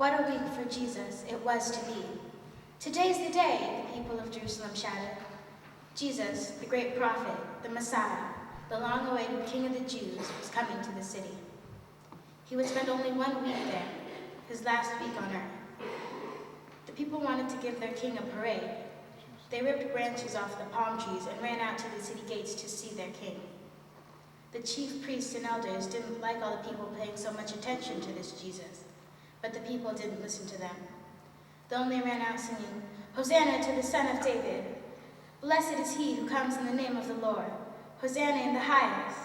What a week for Jesus it was to be. Today's the day, the people of Jerusalem shouted. Jesus, the great prophet, the Messiah, the long-awaited King of the Jews, was coming to the city. He would spend only 1 week there, his last week on earth. The people wanted to give their king a parade. They ripped branches off the palm trees and ran out to the city gates to see their king. The chief priests and elders didn't like all the people paying so much attention to this Jesus, but the people didn't listen to them. They only ran out singing, "Hosanna to the Son of David! Blessed is he who comes in the name of the Lord! Hosanna in the highest!"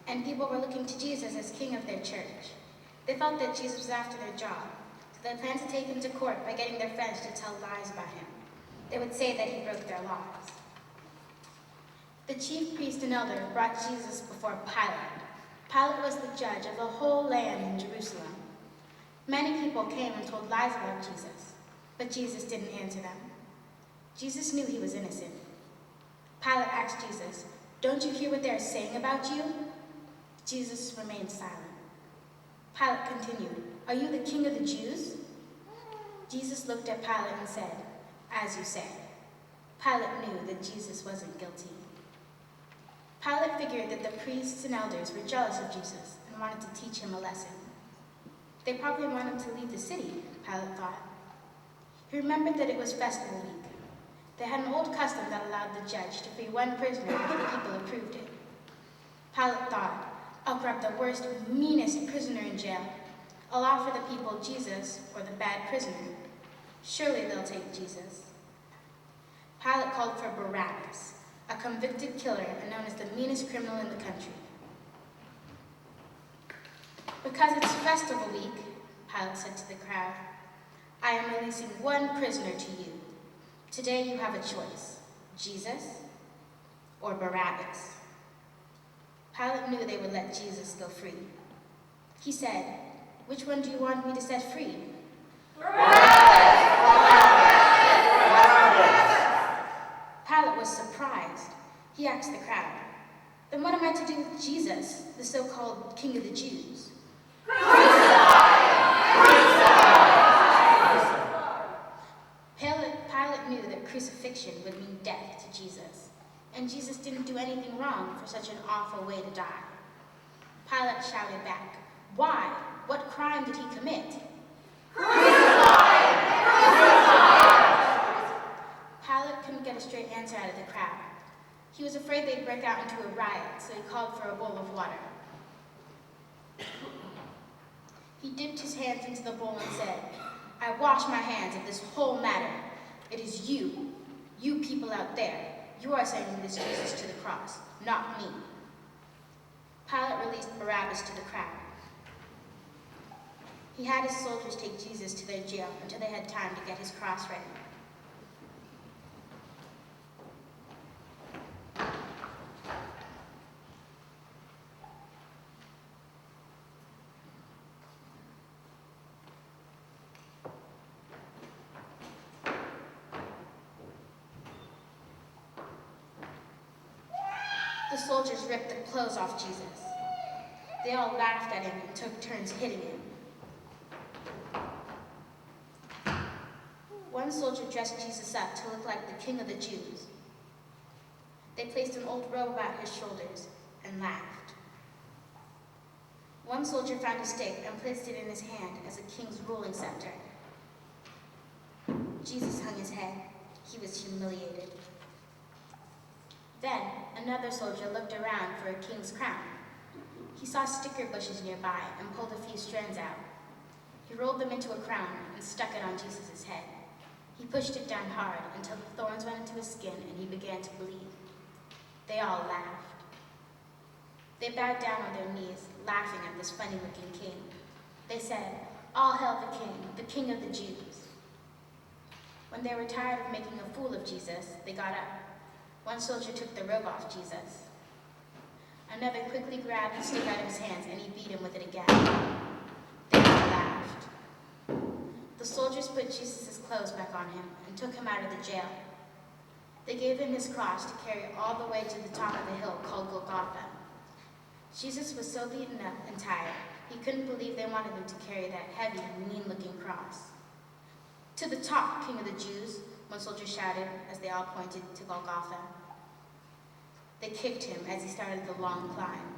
And people were looking to Jesus as king of their church. They felt that Jesus was after their job, so they planned to take him to court by getting their friends to tell lies about him. They would say that he broke their laws. The chief priest and elder brought Jesus before Pilate. Pilate was the judge of the whole land in Jerusalem. Many people came and told lies about Jesus, but Jesus didn't answer them. Jesus knew he was innocent. Pilate asked Jesus, "Don't you hear what they're saying about you?" Jesus remained silent. Pilate continued, "Are you the king of the Jews?" Jesus looked at Pilate and said, "As you say." Pilate knew that Jesus wasn't guilty. Pilate figured that the priests and elders were jealous of Jesus and wanted to teach him a lesson. They probably wanted him to leave the city, Pilate thought. He remembered that it was festival week. They had an old custom that allowed the judge to free one prisoner if the people approved it. Pilate thought, "I'll grab the worst, meanest prisoner in jail. I'll offer the people Jesus or the bad prisoner. Surely they'll take Jesus." Pilate called for Barabbas, a convicted killer and known as the meanest criminal in the country. "Because it's festival week," Pilate said to the crowd, "I am releasing one prisoner to you. Today you have a choice, Jesus or Barabbas." Pilate knew they would let Jesus go free. He said, "Which one do you want me to set free?" Barabbas! Pilate was surprised. He asked the crowd, "Then what am I to do with Jesus, the so-called King of the Jews?" Pilate knew that crucifixion would mean death to Jesus, and Jesus didn't do anything wrong for such an awful way to die. Pilate shouted back, Why? What crime did he commit? Crucify! Crucify! Pilate couldn't get a straight answer out of the crowd. He was afraid they'd break out into a riot, so he called for a bowl of water. He dipped his hands into the bowl and said, "I wash my hands of this whole matter. It is you people out there. You are sending this Jesus to the cross, not me." Pilate released Barabbas to the crowd. He had his soldiers take Jesus to their jail until they had time to get his cross ready. The soldiers ripped the clothes off Jesus. They all laughed at him and took turns hitting him. One soldier dressed Jesus up to look like the King of the Jews. They placed an old robe about his shoulders and laughed. One soldier found a stick and placed it in his hand as a king's ruling scepter. Jesus hung his head. He was humiliated. Then another soldier looked around for a king's crown. He saw sticker bushes nearby and pulled a few strands out. He rolled them into a crown and stuck it on Jesus' head. He pushed it down hard until the thorns went into his skin and he began to bleed. They all laughed. They bowed down on their knees, laughing at this funny-looking king. They said, "All hail the King of the Jews." When they were tired of making a fool of Jesus, they got up. One soldier took the robe off Jesus. Another quickly grabbed the stick out of his hands and he beat him with it again. They all laughed. The soldiers put Jesus' clothes back on him and took him out of the jail. They gave him his cross to carry all the way to the top of the hill called Golgotha. Jesus was so beaten up and tired, he couldn't believe they wanted him to carry that heavy, mean-looking cross. "To the top, King of the Jews," one soldier shouted as they all pointed to Golgotha. They kicked him as he started the long climb.